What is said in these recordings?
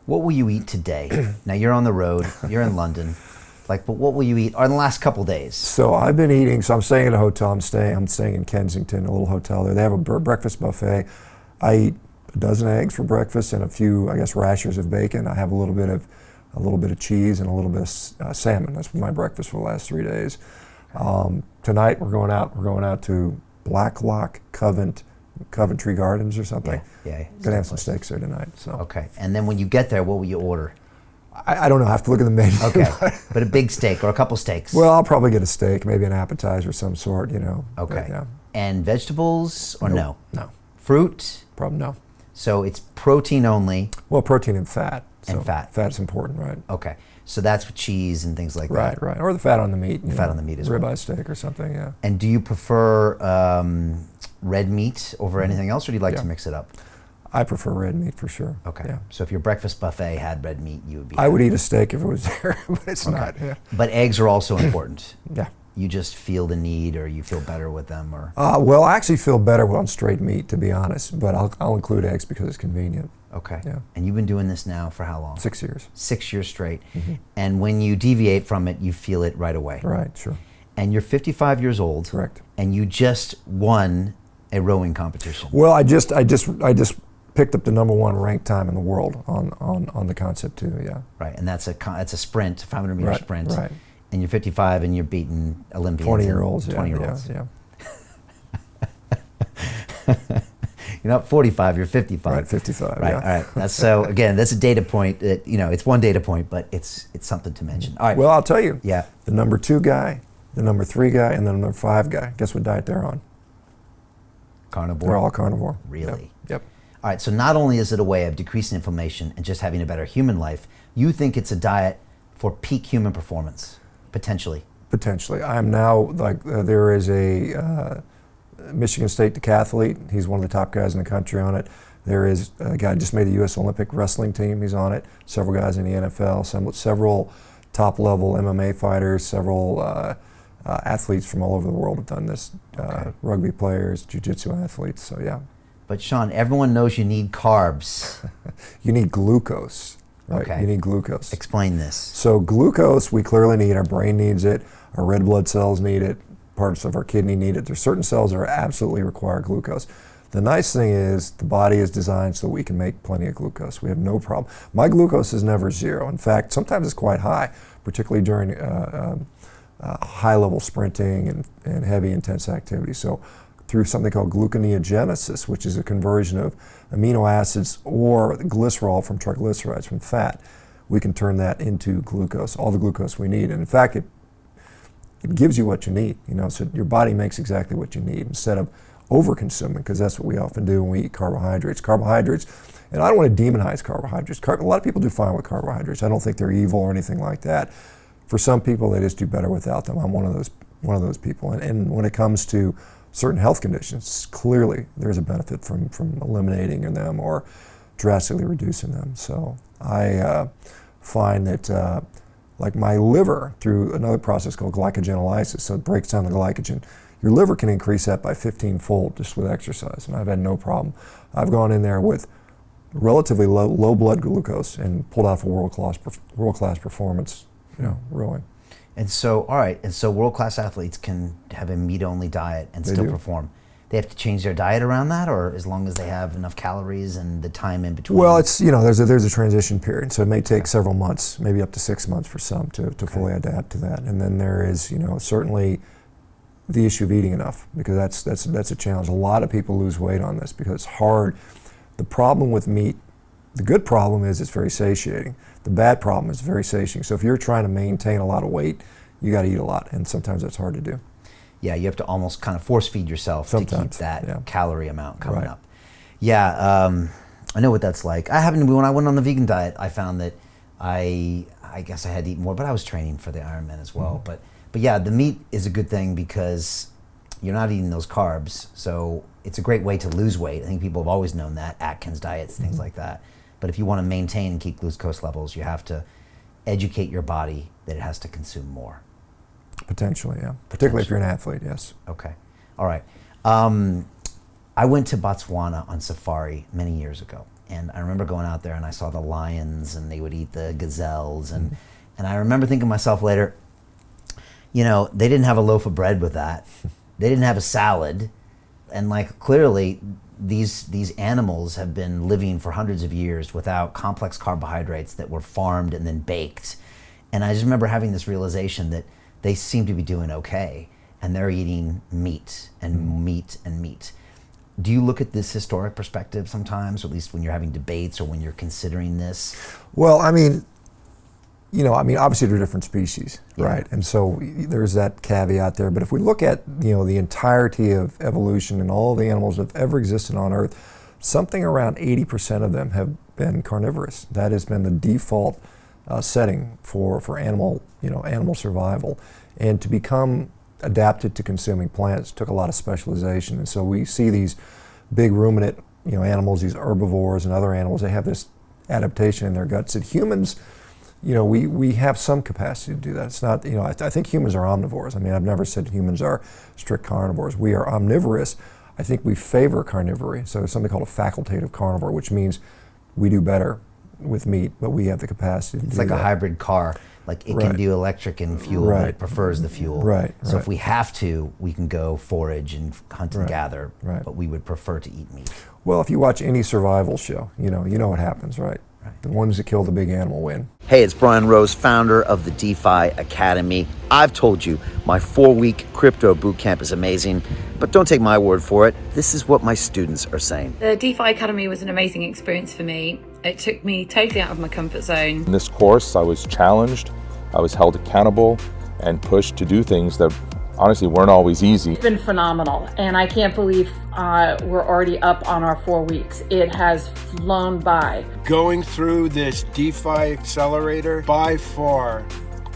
What will you eat today? Now you're on the road, you're in London. But what will you eat in the last couple days? So I've been eating, I'm staying at a hotel, I'm staying in Kensington, a little hotel there. They have a breakfast buffet. I eat a dozen eggs for breakfast and a few, I guess, rashers of bacon. I have a little bit of cheese and a little bit of salmon. That's my breakfast for the last 3 days. Tonight we're going out to Blacklock Coventry Gardens or something. Yeah. Gonna have some steaks there tonight. So. Okay, and then when you get there, what will you order? I don't know. I have to look at the menu. Okay, but a big steak or a couple steaks. Well, I'll probably get a steak, maybe an appetizer of some sort, Okay. But, yeah. And vegetables or no? No. Fruit? Probably no. So it's protein only. Well, protein and fat. And fat. Fat's important, right? Okay. So that's with cheese and things like that. Right. Or the fat on the meat. Fat on the meat as well. Ribeye steak or something, yeah. And do you prefer red meat over anything else, or do you like to mix it up? I prefer red meat for sure. Okay. Yeah. So if your breakfast buffet had red meat, you would be. I would eat a steak if it was there, but it's not. Yeah. But eggs are also important. Yeah. You just feel the need, or you feel better with them, or. Well, I actually feel better on straight meat, to be honest. But I'll include eggs because it's convenient. Okay. Yeah. And you've been doing this now for how long? 6 years. 6 years straight. Mm-hmm. And when you deviate from it, you feel it right away. Right. Sure. And you're 55 years old. Correct. And you just won a rowing competition. Well, I just picked up the #1 ranked time in the world on the concept too. Yeah. Right, and that's a sprint, 500 meter sprint. Right. And you're 55 and you're beating Olympians. 20-year-olds. 20-year-olds. Yeah. You're not 45, you're 55. Right, 55. Right, yeah. all right. That's a data point that, it's one data point, but it's something to mention. All right. Well, I'll tell you. Yeah. The #2 guy, the #3 guy, and the #5 guy. Guess what diet they're on? Carnivore. They're all carnivore. Really? Yep. All right, so not only is it a way of decreasing inflammation and just having a better human life, you think it's a diet for peak human performance, potentially. Potentially. I am now, there is a Michigan State decathlete. He's one of the top guys in the country on it. There is a guy just made the U.S. Olympic wrestling team. He's on it. Several guys in the NFL, several top-level MMA fighters, several athletes from all over the world have done this. Okay. Rugby players, jiu-jitsu athletes, so yeah. But Shawn, everyone knows you need carbs. You need glucose, right? Okay. You need glucose. Explain this. So glucose, we clearly need. Our brain needs it. Our red blood cells need it. Parts of our kidney need it. There's certain cells that absolutely require glucose. The nice thing is the body is designed so we can make plenty of glucose. We have no problem. My glucose is never zero. In fact, sometimes it's quite high, particularly during high-level sprinting and heavy, intense activity. So through something called gluconeogenesis, which is a conversion of amino acids or glycerol from triglycerides, from fat, we can turn that into glucose, all the glucose we need. And in fact, it gives you what you need, so your body makes exactly what you need instead of over-consuming, because that's what we often do when we eat carbohydrates. Carbohydrates, and I don't want to demonize carbohydrates. A lot of people do fine with carbohydrates. I don't think they're evil or anything like that. For some people, they just do better without them. I'm one of those people. And when it comes to certain health conditions, clearly there's a benefit from eliminating them or drastically reducing them. So I find that like my liver, through another process called glycogenolysis, so it breaks down the glycogen, your liver can increase that by 15-fold just with exercise, and I've had no problem. I've gone in there with relatively low blood glucose and pulled off a world-class performance, rowing. And so, all right, world-class athletes can have a meat-only diet and still perform. They have to change their diet around that, or as long as they have enough calories and the time in between? Well, it's, there's a transition period, so it may take several months, maybe up to 6 months for some to fully adapt to that. And then there is, certainly the issue of eating enough, because that's a challenge. A lot of people lose weight on this because it's hard. The problem with meat, the good problem is it's very satiating. The bad problem is very satiating. So if you're trying to maintain a lot of weight, you got to eat a lot, and sometimes that's hard to do. Yeah, you have to almost kind of force feed yourself to keep that calorie amount coming up. Yeah, I know what that's like. When I went on the vegan diet, I found that I guess I had to eat more, but I was training for the Ironman as well. Mm-hmm. But yeah, the meat is a good thing because you're not eating those carbs, so it's a great way to lose weight. I think people have always known that, Atkins diets, things like that. But if you want to maintain and keep glucose levels, you have to educate your body that it has to consume more. Potentially, yeah. Particularly if you're an athlete, yes. Okay. All right. I went to Botswana on safari many years ago. And I remember going out there and I saw the lions and they would eat the gazelles. And I remember thinking to myself later, you know, they didn't have a loaf of bread with that. They didn't have a salad. And like clearly these animals have been living for hundreds of years without complex carbohydrates that were farmed and then baked. And I just remember having this realization that they seem to be doing okay, and they're eating meat and meat and meat. Do you look at this historic perspective sometimes, or at least when you're having debates or when you're considering this? Well, I mean, you know, obviously they're different species, right? And so there's that caveat there. But if we look at, you know, the entirety of evolution and all the animals that have ever existed on Earth, something around 80% of them have been carnivorous. That has been the default setting for animal survival. And to become adapted to consuming plants took a lot of specialization. And so we see these big ruminant, you know, animals, these herbivores and other animals, they have this adaptation in their guts that humans, you know, we have some capacity to do that. It's not, you know, I think humans are omnivores. I mean, I've never said humans are strict carnivores. We are omnivorous. I think we favor carnivory. So it's something called a facultative carnivore, which means we do better with meat, but we have the capacity to do that. It's like a hybrid car. Like it can do electric and fuel, but it prefers the fuel. So if we have to, we can go forage and hunt and gather, but we would prefer to eat meat. Well, if you watch any survival show, you know what happens, right? The ones that kill the big animal win. Hey, it's Brian Rose, founder of the DeFi Academy. I've told you my 4-week crypto bootcamp is amazing, but don't take my word for it. This is what my students are saying. The DeFi Academy was an amazing experience for me. It took me totally out of my comfort zone. In this course, I was challenged, I was held accountable, and pushed to do things that honestly weren't always easy. It's been phenomenal, and I can't believe we're already up on our 4 weeks. It has flown by. Going through this DeFi accelerator by far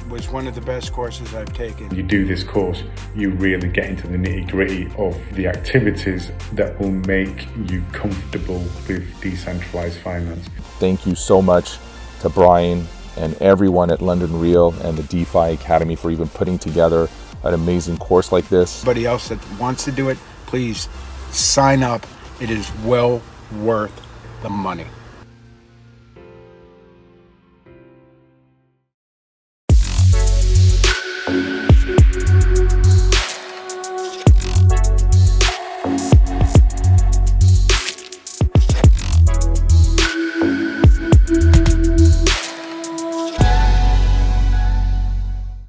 was one of the best courses I've taken. You do this course, you really get into the nitty-gritty of the activities that will make you comfortable with decentralized finance. Thank you so much to Brian and everyone at London Real and the DeFi Academy for even putting together an amazing course like this. Anybody else that wants to do it, please sign up. It is well worth the money.